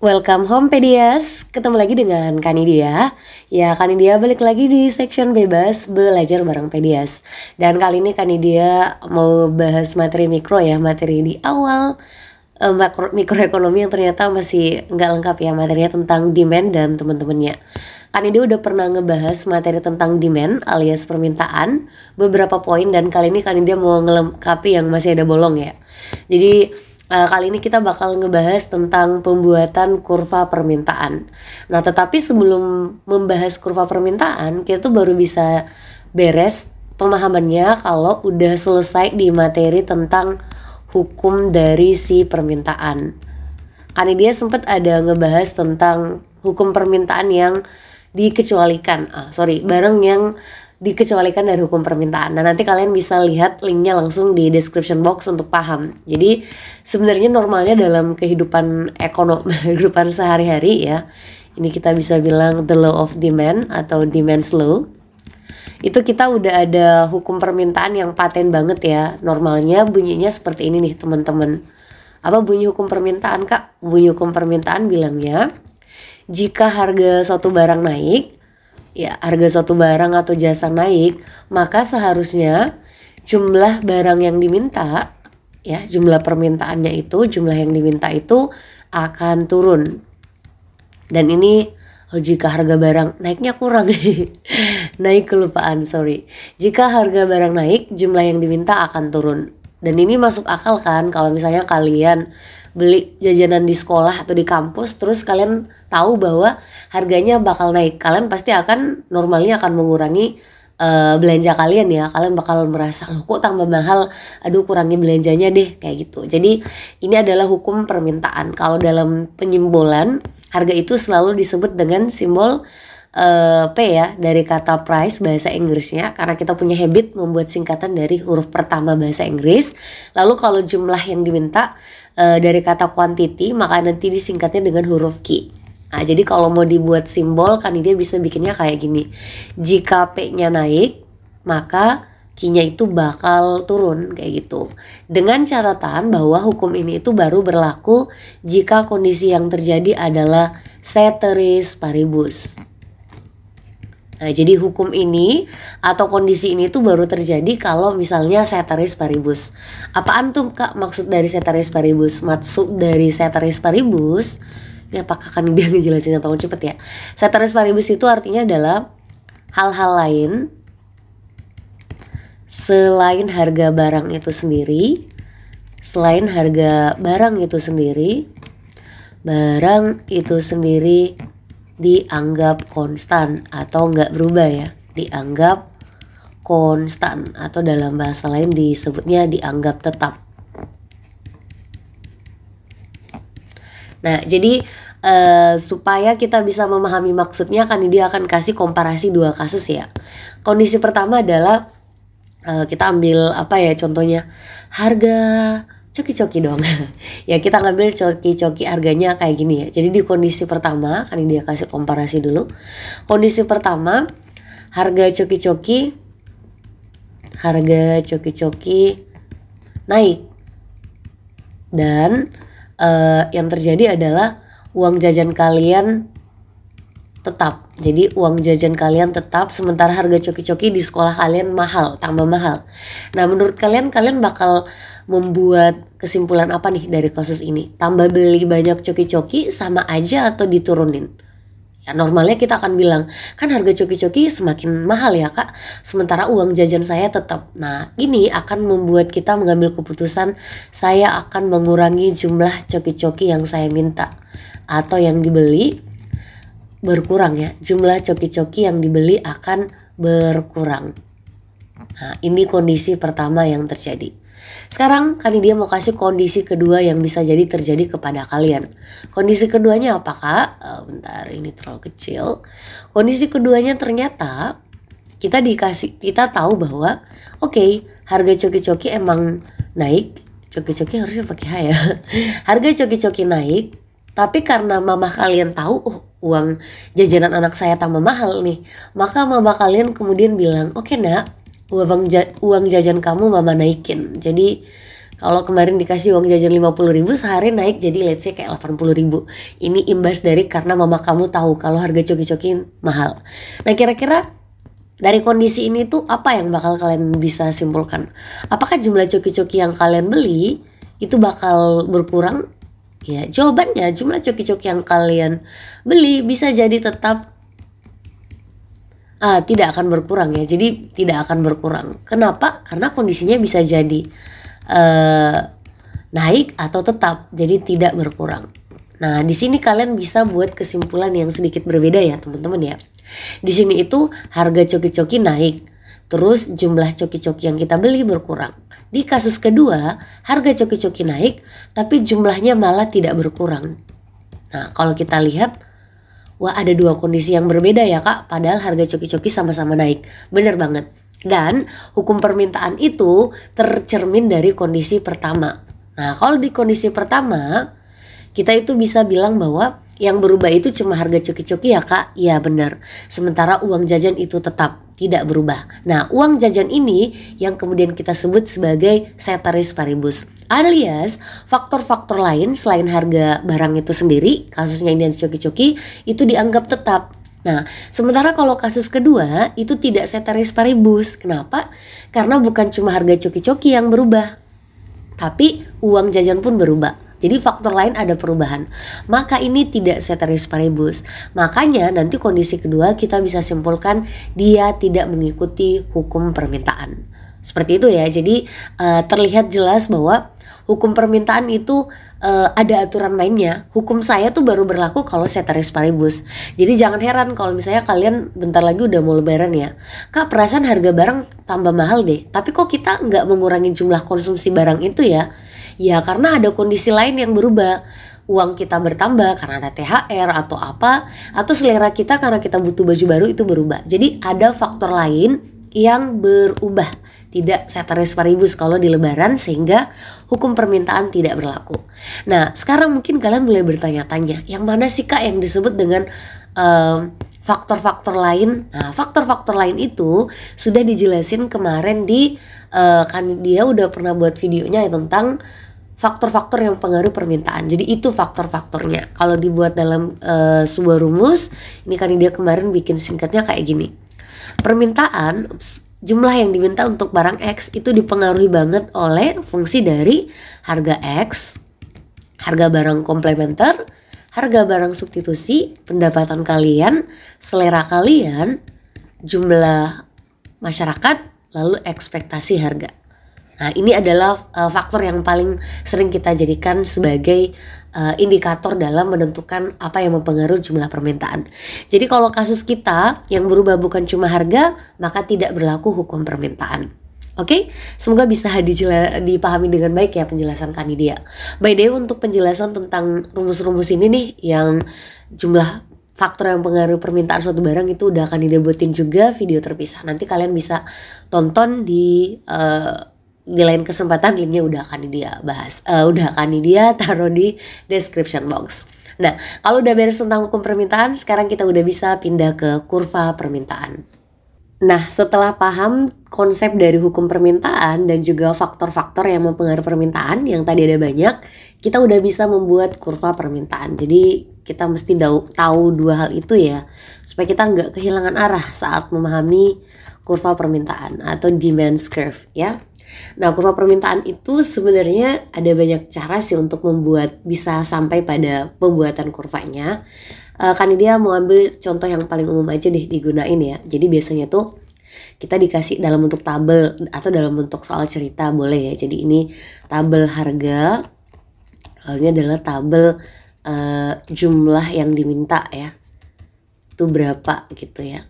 Welcome home Pedias, ketemu lagi dengan Kanidia. Ya, Kanidia balik lagi di section bebas belajar bareng Pedias. Dan kali ini Kanidia mau bahas materi mikro ya, materi di awal mikroekonomi yang ternyata masih nggak lengkap ya, materinya tentang demand dan teman-temannya. Kanidia udah pernah ngebahas materi tentang demand alias permintaan beberapa poin, dan kali ini Kanidia mau ngelengkapi yang masih ada bolong ya. Jadi kali ini kita bakal ngebahas tentang pembuatan kurva permintaan. Nah, tetapi sebelum membahas kurva permintaan, kita tuh baru bisa beres pemahamannya kalau udah selesai di materi tentang hukum dari si permintaan. Kan dia sempat ada ngebahas tentang hukum permintaan yang dikecualikan. Barang yang dikecualikan dari hukum permintaan. Nah, nanti kalian bisa lihat linknya langsung di description box untuk paham. Jadi sebenarnya normalnya dalam kehidupan kehidupan sehari-hari ya, ini kita bisa bilang the law of demand atau demand's law. Itu kita udah ada hukum permintaan yang paten banget ya. Normalnya bunyinya seperti ini nih teman-teman. Apa bunyi hukum permintaan, Kak? Bunyi hukum permintaan bilangnya, jika harga suatu barang naik, ya, harga suatu barang atau jasa naik, maka seharusnya jumlah barang yang diminta, ya, jumlah permintaannya itu, jumlah yang diminta itu akan turun. Dan ini jika harga barang naiknya kurang naik kelupaan, sorry. Jika harga barang naik, jumlah yang diminta akan turun. Dan ini masuk akal kan kalau misalnya kalian beli jajanan di sekolah atau di kampus, terus kalian tahu bahwa harganya bakal naik, kalian pasti akan normalnya akan mengurangi belanja kalian ya. Kalian bakal merasa, loh kok tambah mahal, aduh kurangi belanjanya deh, kayak gitu. Jadi ini adalah hukum permintaan. Kalau dalam penyimbolan, harga itu selalu disebut dengan simbol P ya, dari kata price bahasa Inggrisnya, karena kita punya habit membuat singkatan dari huruf pertama bahasa Inggris. Lalu kalau jumlah yang diminta dari kata quantity, maka nanti disingkatnya dengan huruf Q. Nah, jadi kalau mau dibuat simbol kan dia bisa bikinnya kayak gini. Jika P-nya naik, maka Q-nya itu bakal turun, kayak gitu. Dengan catatan bahwa hukum ini itu baru berlaku jika kondisi yang terjadi adalah ceteris paribus. Nah, jadi hukum ini atau kondisi ini tuh baru terjadi kalau misalnya ceteris paribus. Apaan tuh, Kak, maksud dari ceteris paribus? Maksud dari ceteris paribus, ini apakah kan dia ngejelasinnya terlalu cepet ya? Ceteris paribus itu artinya adalah hal-hal lain selain harga barang itu sendiri, barang itu sendiri dianggap konstan atau nggak berubah ya, dianggap konstan atau dalam bahasa lain disebutnya dianggap tetap. Nah, jadi supaya kita bisa memahami maksudnya, kan dia akan kasih komparasi dua kasus ya. Kondisi pertama adalah kita ambil apa ya contohnya, harga coki-coki dong. Ya, kita ngambil coki-coki harganya kayak gini ya. Jadi di kondisi pertama, kan dia kasih komparasi dulu. Kondisi pertama, harga coki-coki naik. Dan yang terjadi adalah uang jajan kalian tetap. Jadi uang jajan kalian tetap, sementara harga coki-coki di sekolah kalian mahal, tambah mahal. Nah, menurut kalian bakal membuat kesimpulan apa nih dari kasus ini? Tambah beli banyak coki-coki sama aja atau diturunin? Ya, normalnya kita akan bilang, kan harga coki-coki semakin mahal ya, Kak, sementara uang jajan saya tetap. Nah, ini akan membuat kita mengambil keputusan, saya akan mengurangi jumlah coki-coki yang saya minta atau yang dibeli, berkurang ya. Jumlah coki-coki yang dibeli akan berkurang. Nah, ini kondisi pertama yang terjadi. Sekarang kan dia mau kasih kondisi kedua yang bisa jadi terjadi kepada kalian. Kondisi keduanya apa, Kak? Bentar, ini terlalu kecil. Kondisi keduanya ternyata kita tahu bahwa oke, harga coki-coki emang naik. Coki-coki harusnya pakai H ya. Harga coki-coki naik, tapi karena mama kalian tahu, uang jajanan anak saya tambah mahal nih, maka mama kalian kemudian bilang, oke nak, uang jajan kamu mama naikin. Jadi Kalau kemarin dikasih uang jajan 50.000, sehari naik jadi let's say kayak 80.000. Ini imbas dari karena mama kamu tahu kalau harga coki-coki mahal. Nah kira-kira dari kondisi ini tuh apa yang bakal kalian bisa simpulkan? Apakah jumlah coki-coki yang kalian beli itu bakal berkurang? Ya jawabannya jumlah coki-coki yang kalian beli bisa jadi tetap tidak akan berkurang ya. Jadi tidak akan berkurang. Kenapa? Karena kondisinya bisa jadi naik atau tetap, jadi tidak berkurang. Nah, di sini kalian bisa buat kesimpulan yang sedikit berbeda ya, teman-teman ya. Di sini itu harga coki-coki naik, terus jumlah coki-coki yang kita beli berkurang. Di kasus kedua, harga coki-coki naik, tapi jumlahnya malah tidak berkurang. Nah, kalau kita lihat, wah ada dua kondisi yang berbeda ya kak, padahal harga coki-coki sama-sama naik. Bener banget. Dan hukum permintaan itu tercermin dari kondisi pertama. Nah kalau di kondisi pertama kita itu bisa bilang bahwa yang berubah itu cuma harga coki-coki ya kak. Ya benar. Sementara uang jajan itu tetap tidak berubah. Nah uang jajan ini yang kemudian kita sebut sebagai ceteris paribus, alias faktor-faktor lain selain harga barang itu sendiri, kasusnya ini coki-coki, itu dianggap tetap. Nah, sementara kalau kasus kedua itu tidak ceteris paribus. Kenapa? Karena bukan cuma harga coki-coki yang berubah, tapi uang jajan pun berubah. Jadi faktor lain ada perubahan. Maka ini tidak ceteris paribus. Makanya nanti kondisi kedua kita bisa simpulkan dia tidak mengikuti hukum permintaan. Seperti itu ya. Jadi terlihat jelas bahwa hukum permintaan itu ada aturan mainnya. Hukum saya tuh baru berlaku kalau ceteris paribus. Jadi jangan heran kalau misalnya kalian bentar lagi udah mau lebaran ya, kak perasaan harga barang tambah mahal deh, tapi kok kita nggak mengurangi jumlah konsumsi barang itu ya? Ya karena ada kondisi lain yang berubah. Uang kita bertambah karena ada THR atau apa, atau selera kita karena kita butuh baju baru itu berubah. Jadi ada faktor lain yang berubah, tidak ceteris paribus kalau di lebaran, sehingga hukum permintaan tidak berlaku. Nah sekarang mungkin kalian mulai bertanya-tanya, yang mana sih kak yang disebut dengan faktor-faktor lain? Nah faktor-faktor lain itu sudah dijelasin kemarin di kan dia udah pernah buat videonya tentang faktor-faktor yang pengaruh permintaan. Jadi itu faktor-faktornya. Kalau dibuat dalam sebuah rumus, ini kan dia kemarin bikin singkatnya kayak gini. Permintaan, jumlah yang diminta untuk barang X itu dipengaruhi banget oleh fungsi dari harga X, harga barang komplementer, harga barang substitusi, pendapatan kalian, selera kalian, jumlah masyarakat, lalu ekspektasi harga. Nah ini adalah faktor yang paling sering kita jadikan sebagai indikator dalam menentukan apa yang mempengaruhi jumlah permintaan. Jadi kalau kasus kita yang berubah bukan cuma harga, maka tidak berlaku hukum permintaan. Oke, semoga bisa dipahami dengan baik ya penjelasan Kanidia. By the way, untuk penjelasan tentang rumus-rumus ini nih, yang jumlah faktor yang mempengaruhi permintaan suatu barang itu udah Kanidia buatin juga video terpisah. Nanti kalian bisa tonton di lain kesempatan, linknya udah akan dia bahas, udah akan dia taruh di description box. Nah kalau udah beres tentang hukum permintaan, sekarang kita udah bisa pindah ke kurva permintaan. Nah setelah paham konsep dari hukum permintaan dan juga faktor-faktor yang mempengaruhi permintaan yang tadi ada banyak, kita udah bisa membuat kurva permintaan. Jadi kita mesti tahu dua hal itu ya, supaya kita nggak kehilangan arah saat memahami kurva permintaan atau demand curve ya. Nah kurva permintaan itu sebenarnya ada banyak cara sih untuk membuat bisa sampai pada pembuatan kurvanya. Kan dia mau ambil contoh yang paling umum aja deh digunain ya. Jadi biasanya tuh kita dikasih dalam bentuk tabel atau dalam bentuk soal cerita boleh ya. Jadi ini tabel harga, lalu ini adalah tabel jumlah yang diminta ya, itu berapa gitu ya.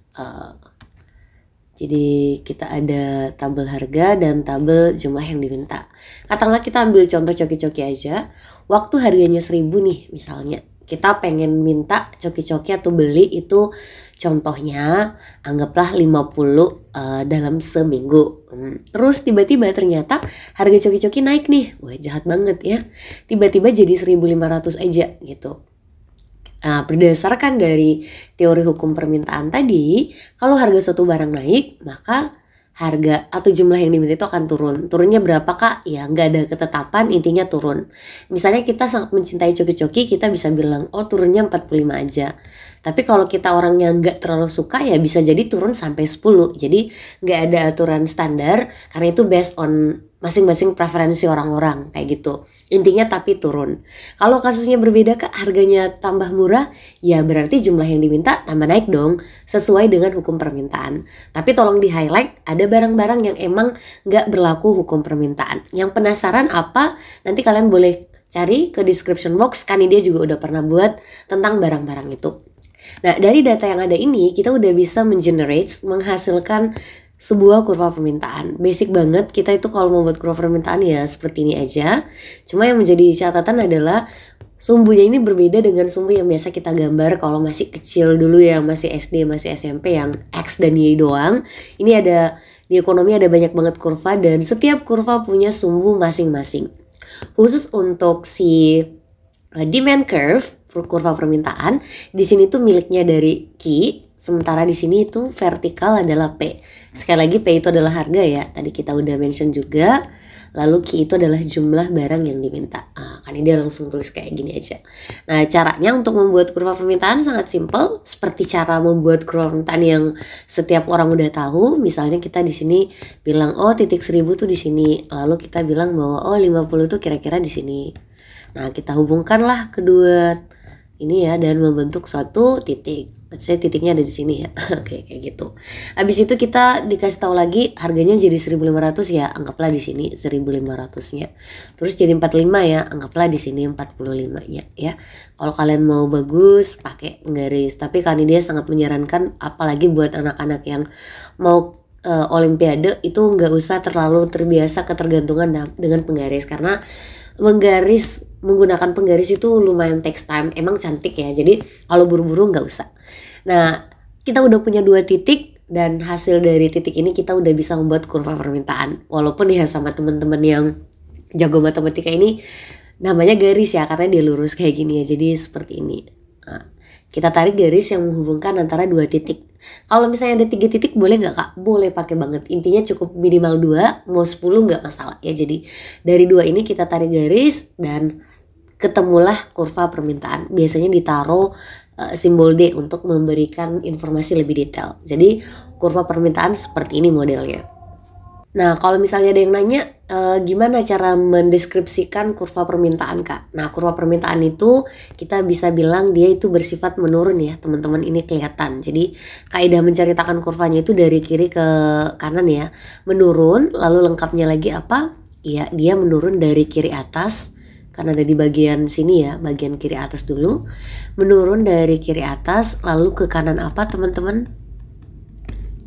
Jadi kita ada tabel harga dan tabel jumlah yang diminta. Katakanlah kita ambil contoh coki-coki aja. Waktu harganya 1.000 nih misalnya. Kita pengen minta coki-coki atau beli itu contohnya anggaplah 50 dalam seminggu. Terus tiba-tiba ternyata harga coki-coki naik nih. Wah jahat banget ya. Tiba-tiba jadi 1.500 aja gitu. Nah, berdasarkan dari teori hukum permintaan tadi, kalau harga suatu barang naik, maka harga atau jumlah yang diminta itu akan turun. Turunnya berapa kak? Ya nggak ada ketetapan, intinya turun. Misalnya kita sangat mencintai coki-coki, kita bisa bilang oh turunnya 45 aja. Tapi kalau kita orangnya nggak terlalu suka ya bisa jadi turun sampai 10. Jadi nggak ada aturan standar karena itu based on masing-masing preferensi orang-orang kayak gitu. Intinya tapi turun. Kalau kasusnya berbeda kak, harganya tambah murah, ya berarti jumlah yang diminta tambah naik dong, sesuai dengan hukum permintaan. Tapi tolong di highlight, ada barang-barang yang emang nggak berlaku hukum permintaan. Yang penasaran apa? Nanti kalian boleh cari ke description box, kan dia juga udah pernah buat tentang barang-barang itu. Nah dari data yang ada ini kita udah bisa menghasilkan sebuah kurva permintaan. Basic banget, kita itu kalau mau buat kurva permintaan ya seperti ini aja. Cuma yang menjadi catatan adalah sumbunya ini berbeda dengan sumbu yang biasa kita gambar kalau masih kecil dulu ya, masih SD, masih SMP yang X dan Y doang. Ini ada di ekonomi ada banyak banget kurva dan setiap kurva punya sumbu masing-masing. Khusus untuk si demand curve, kurva permintaan, di sini tuh miliknya dari Q, sementara di sini itu vertikal adalah P. Sekali lagi P itu adalah harga ya, tadi kita udah mention juga. Lalu Q itu adalah jumlah barang yang diminta. Kan dia langsung tulis kayak gini aja. Nah caranya untuk membuat kurva permintaan sangat simple, seperti cara membuat kurva permintaan yang setiap orang udah tahu. Misalnya kita di sini bilang oh titik 1000 tuh di sini, lalu kita bilang bahwa oh 50 tuh kira-kira di sini. Nah kita hubungkanlah kedua ini ya dan membentuk suatu titik. Let's say titiknya ada di sini ya. Oke, kayak gitu. Habis itu kita dikasih tahu lagi harganya jadi 1.500 ya, anggaplah di sini 1.500-nya. Terus jadi 45 ya, anggaplah di sini 45-nya ya. Kalau kalian mau bagus pakai penggaris, tapi kan dia sangat menyarankan apalagi buat anak-anak yang mau olimpiade itu nggak usah terlalu terbiasa ketergantungan dengan penggaris karena menggunakan penggaris itu lumayan takes time, emang cantik ya, jadi kalau buru-buru nggak usah. Nah kita udah punya 2 titik dan hasil dari titik ini kita udah bisa membuat kurva permintaan, walaupun ya sama teman-teman yang jago matematika ini namanya garis ya karena dia lurus kayak gini ya, jadi seperti ini. Nah, kita tarik garis yang menghubungkan antara 2 titik. Kalau misalnya ada 3 titik boleh nggak kak? Boleh, pakai banget. Intinya cukup minimal 2, mau 10 nggak masalah ya. Jadi dari 2 ini kita tarik garis dan ketemulah kurva permintaan. Biasanya ditaruh simbol D untuk memberikan informasi lebih detail. Jadi kurva permintaan seperti ini modelnya. Nah kalau misalnya ada yang nanya gimana cara mendeskripsikan kurva permintaan kak? Nah kurva permintaan itu kita bisa bilang dia itu bersifat menurun ya teman-teman, ini kelihatan. Jadi kaidah menceritakan kurvanya itu dari kiri ke kanan ya, menurun. Lalu lengkapnya lagi apa? Ya dia menurun dari kiri atas, karena ada di bagian sini ya, bagian kiri atas dulu. Menurun dari kiri atas lalu ke kanan apa teman-teman?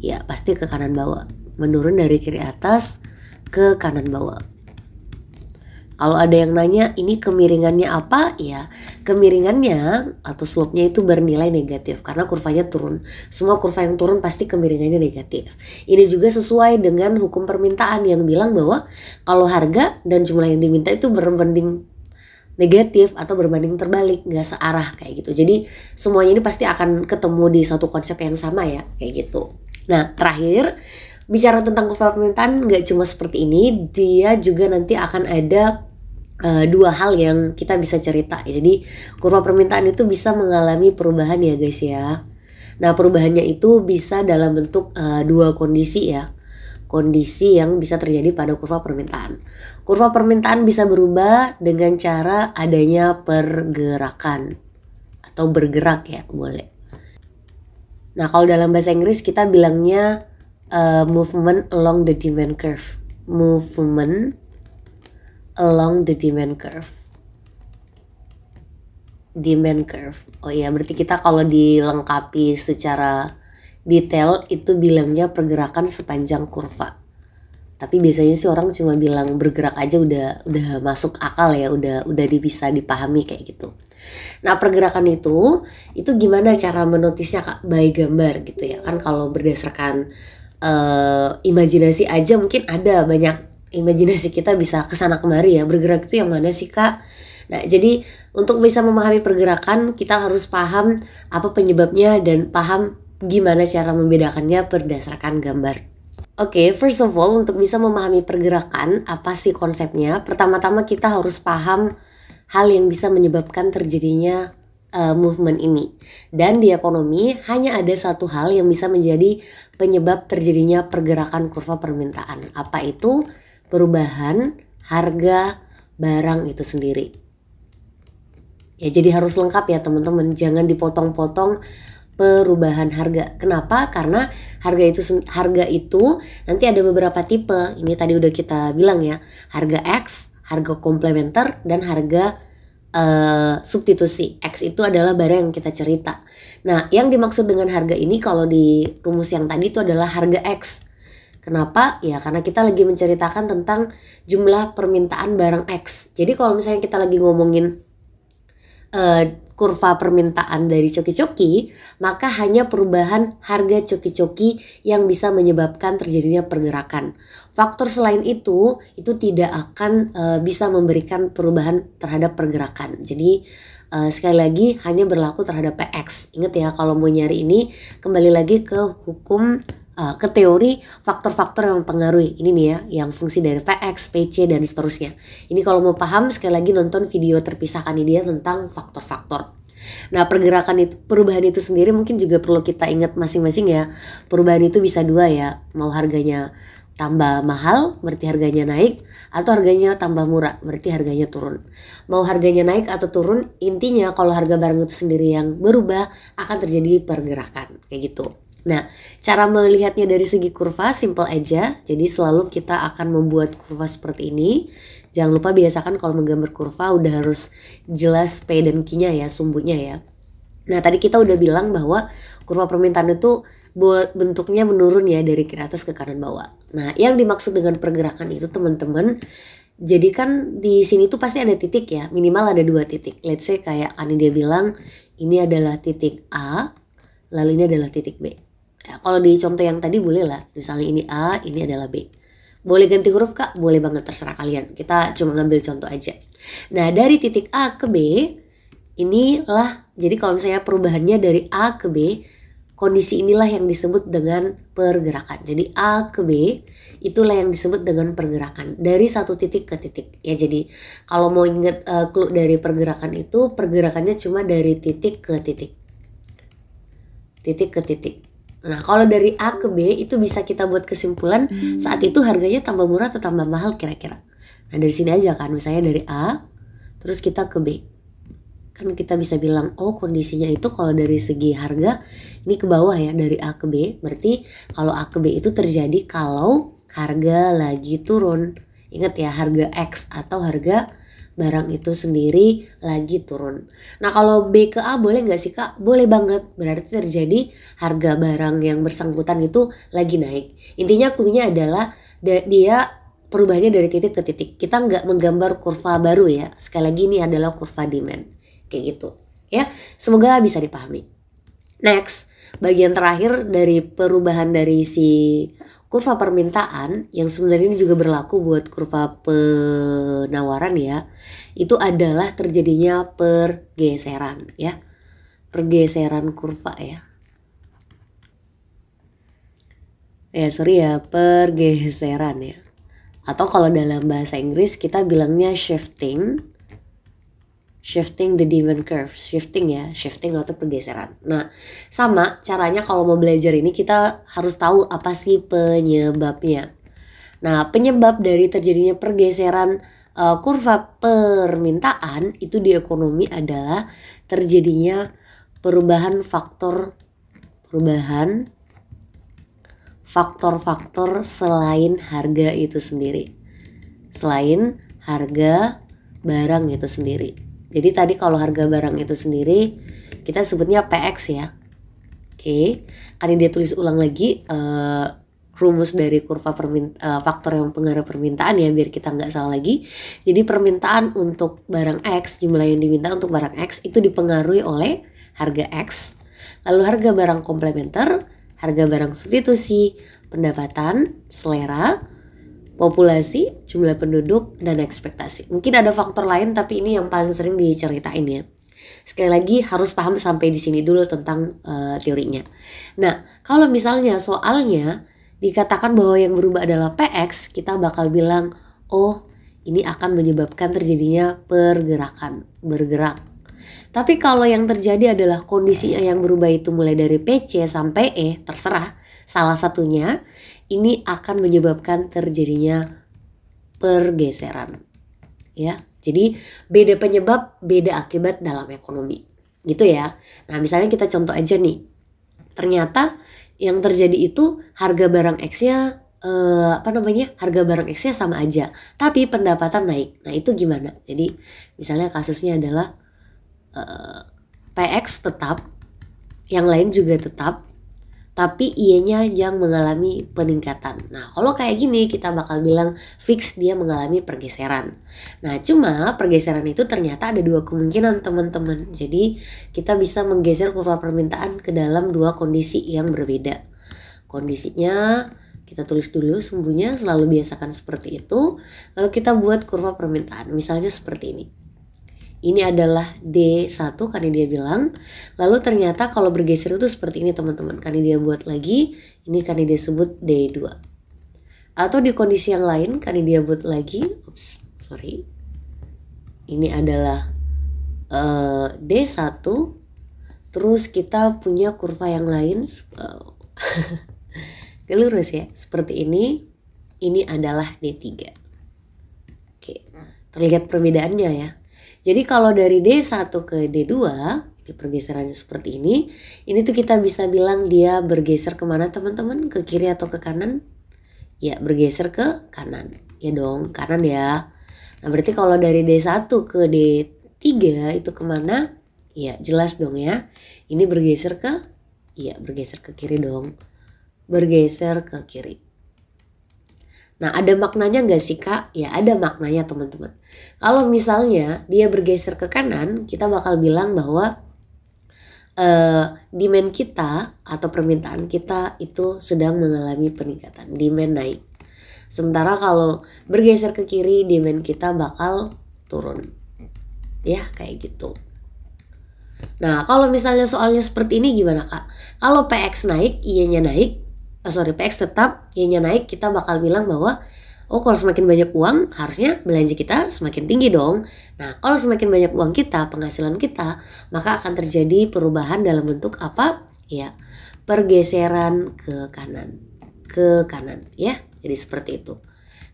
Ya pasti ke kanan bawah. Menurun dari kiri atas ke kanan bawah. Kalau ada yang nanya ini kemiringannya apa? Ya kemiringannya atau slope-nya itu bernilai negatif karena kurvanya turun. Semua kurva yang turun pasti kemiringannya negatif. Ini juga sesuai dengan hukum permintaan yang bilang bahwa kalau harga dan jumlah yang diminta itu berbanding negatif atau berbanding terbalik, nggak searah kayak gitu. Jadi semuanya ini pasti akan ketemu di satu konsep yang sama ya kayak gitu. Nah terakhir bicara tentang kurva permintaan nggak cuma seperti ini, dia juga nanti akan ada 2 hal yang kita bisa cerita. Jadi kurva permintaan itu bisa mengalami perubahan ya guys ya. Nah perubahannya itu bisa dalam bentuk 2 kondisi ya. Kondisi yang bisa terjadi pada kurva permintaan. Kurva permintaan bisa berubah dengan cara adanya pergerakan atau bergerak ya boleh. Nah kalau dalam bahasa Inggris kita bilangnya movement along the demand curve. Movement along the demand curve. Demand curve. Oh iya berarti kita kalau dilengkapi secara detail itu bilangnya pergerakan sepanjang kurva. Tapi biasanya sih orang cuma bilang bergerak aja udah masuk akal ya, udah bisa dipahami kayak gitu. Nah pergerakan itu gimana cara menotisnya kak? By gambar gitu ya kan. Kalau berdasarkan imajinasi aja mungkin ada banyak imajinasi kita bisa kesana kemari ya. Bergerak itu yang mana sih kak? Nah jadi untuk bisa memahami pergerakan kita harus paham apa penyebabnya dan paham gimana cara membedakannya berdasarkan gambar. Oke, first of all, untuk bisa memahami pergerakan, apa sih konsepnya? Pertama-tama kita harus paham hal yang bisa menyebabkan terjadinya movement ini. Dan di ekonomi hanya ada satu hal yang bisa menjadi penyebab terjadinya pergerakan kurva permintaan. Apa itu? Perubahan harga barang itu sendiri. Ya, jadi harus lengkap ya teman-teman, jangan dipotong-potong perubahan harga. Kenapa? Karena harga itu nanti ada beberapa tipe. Ini tadi udah kita bilang ya, harga X, harga komplementer, dan harga substitusi. X itu adalah barang yang kita cerita. Nah, yang dimaksud dengan harga ini kalau di rumus yang tadi itu adalah harga X. Kenapa? Ya karena kita lagi menceritakan tentang jumlah permintaan barang X. Jadi kalau misalnya kita lagi ngomongin kurva permintaan dari coki-coki, maka hanya perubahan harga coki-coki yang bisa menyebabkan terjadinya pergerakan. Faktor selain itu tidak akan bisa memberikan perubahan terhadap pergerakan. Jadi sekali lagi hanya berlaku terhadap PX. Ingat ya, kalau mau nyari ini kembali lagi ke hukum, ke teori faktor-faktor yang mempengaruhi. Ini nih ya, yang fungsi dari Vx, Pc, dan seterusnya. Ini kalau mau paham sekali lagi nonton video terpisahkan dia tentang faktor-faktor. Nah, perubahan itu sendiri mungkin juga perlu kita ingat masing-masing ya. Perubahan itu bisa dua ya, mau harganya tambah mahal berarti harganya naik, atau harganya tambah murah berarti harganya turun. Mau harganya naik atau turun, intinya kalau harga barang itu sendiri yang berubah akan terjadi pergerakan kayak gitu. Nah, cara melihatnya dari segi kurva simple aja. Jadi selalu kita akan membuat kurva seperti ini. Jangan lupa biasakan kalau menggambar kurva udah harus jelas P dan Q-nya ya, sumbunya ya. Nah, tadi kita udah bilang bahwa kurva permintaan itu bentuknya menurun ya dari kiri atas ke kanan bawah. Nah, yang dimaksud dengan pergerakan itu teman-teman, jadi kan di sini tuh pasti ada titik ya, minimal ada 2 titik. Let's say kayak dia bilang ini adalah titik A, lalu ini adalah titik B. Ya, kalau di contoh yang tadi boleh lah, misalnya ini A, ini adalah B. Boleh ganti huruf Kak? Boleh banget, terserah kalian. Kita cuma ngambil contoh aja. Nah, dari titik A ke B, inilah, jadi kalau misalnya perubahannya dari A ke B, kondisi inilah yang disebut dengan pergerakan. Jadi A ke B, itulah yang disebut dengan pergerakan. Dari satu titik ke titik. Ya, jadi kalau mau ingat clue dari pergerakan itu, pergerakannya cuma dari titik ke titik. Titik ke titik. Nah, kalau dari A ke B itu bisa kita buat kesimpulan saat itu harganya tambah murah atau tambah mahal kira-kira. Nah, dari sini aja kan, misalnya dari A terus kita ke B. Kan kita bisa bilang, oh kondisinya itu kalau dari segi harga ini ke bawah ya, dari A ke B. Berarti kalau A ke B itu terjadi kalau harga lagi turun. Ingat ya, harga X atau harga barang itu sendiri lagi turun. Nah, kalau B ke A boleh nggak sih Kak? Boleh banget. Berarti terjadi harga barang yang bersangkutan itu lagi naik. Intinya clue-nya adalah dia perubahannya dari titik ke titik. Kita nggak menggambar kurva baru ya. Sekali lagi ini adalah kurva demand. Kayak gitu ya. Semoga bisa dipahami. Next, bagian terakhir dari perubahan dari si kurva permintaan yang sebenarnya ini juga berlaku buat kurva penawaran ya, itu adalah terjadinya pergeseran ya, pergeseran kurva ya. Pergeseran ya. Atau kalau dalam bahasa Inggris kita bilangnya shifting the demand curve, shifting atau pergeseran. Nah, sama caranya kalau mau belajar ini kita harus tahu apa sih penyebabnya. Nah, penyebab dari terjadinya pergeseran kurva permintaan itu di ekonomi adalah terjadinya faktor-faktor selain harga itu sendiri. Selain harga barang itu sendiri. Jadi tadi kalau harga barang itu sendiri kita sebutnya PX ya. Oke, kan dia tulis ulang lagi rumus dari kurva faktor yang mempengaruhi permintaan ya, biar kita nggak salah lagi. Jadi permintaan untuk barang X, jumlah yang diminta untuk barang X itu dipengaruhi oleh harga X. Lalu harga barang komplementer, harga barang substitusi, pendapatan, selera, populasi, jumlah penduduk, dan ekspektasi. Mungkin ada faktor lain tapi ini yang paling sering diceritain ya. Sekali lagi harus paham sampai di sini dulu tentang teorinya. Nah, kalau misalnya soalnya dikatakan bahwa yang berubah adalah PX, kita bakal bilang, oh ini akan menyebabkan terjadinya pergerakan, bergerak. Tapi kalau yang terjadi adalah kondisinya yang berubah itu mulai dari PC sampai E, terserah salah satunya, ini akan menyebabkan terjadinya pergeseran. Ya, jadi beda penyebab, beda akibat dalam ekonomi. Gitu ya. Nah, misalnya kita contoh aja nih. Ternyata yang terjadi itu harga barang X-nya harga barang X-nya sama aja, tapi pendapatan naik. Nah, itu gimana? Jadi, misalnya kasusnya adalah PX tetap, yang lain juga tetap, tapi Y-nya yang mengalami peningkatan. Nah, kalau kayak gini kita bakal bilang fix dia mengalami pergeseran. Nah, cuma pergeseran itu ternyata ada dua kemungkinan teman-teman. Jadi, kita bisa menggeser kurva permintaan ke dalam dua kondisi yang berbeda. Kondisinya kita tulis dulu sumbunya, selalu biasakan seperti itu. Lalu kita buat kurva permintaan, misalnya seperti ini. Ini adalah D1 karena dia bilang. Lalu ternyata kalau bergeser itu seperti ini teman-teman. Karena dia buat lagi, ini karena dia sebut D2. Atau di kondisi yang lain karena dia buat lagi, ini adalah D1. Terus kita punya kurva yang lain. Lurus ya, seperti ini. Ini adalah D3. Oke, terlihat perbedaannya ya. Jadi kalau dari D1 ke D2, di pergeserannya seperti ini tuh kita bisa bilang dia bergeser kemana teman-teman? Ke kiri atau ke kanan? Ya, bergeser ke kanan. Ya dong, kanan ya. Nah, berarti kalau dari D1 ke D3 itu kemana? Ya, jelas dong ya. Ini bergeser ke kiri dong. Bergeser ke kiri. Nah, ada maknanya gak sih Kak? Ya, ada maknanya teman-teman. Kalau misalnya dia bergeser ke kanan, kita bakal bilang bahwa demand kita atau permintaan kita itu sedang mengalami peningkatan, demand naik. Sementara kalau bergeser ke kiri, demand kita bakal turun. Ya, kayak gitu. Nah, kalau misalnya soalnya seperti ini gimana Kak? Kalau PX naik, Y-nya naik, PX tetap, Y-nya naik, kita bakal bilang bahwa kalau semakin banyak uang harusnya belanja kita semakin tinggi dong. Nah, kalau semakin banyak uang kita, penghasilan kita, maka akan terjadi perubahan dalam bentuk apa? Ya, pergeseran ke kanan ya. Jadi seperti itu.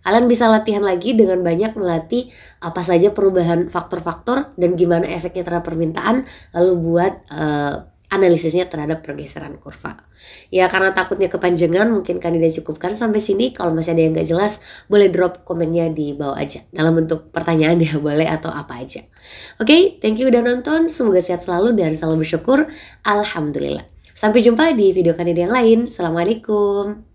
Kalian bisa latihan lagi dengan banyak melatih apa saja perubahan faktor-faktor dan gimana efeknya terhadap permintaan, lalu buat analisisnya terhadap pergeseran kurva. Ya, karena takutnya kepanjangan, mungkin Kanida cukupkan sampai sini. Kalau masih ada yang gak jelas, boleh drop komennya di bawah aja. Dalam bentuk pertanyaan ya, boleh atau apa aja. Oke, thank you udah nonton. Semoga sehat selalu dan selalu bersyukur. Alhamdulillah. Sampai jumpa di video Kanida yang lain. Assalamualaikum.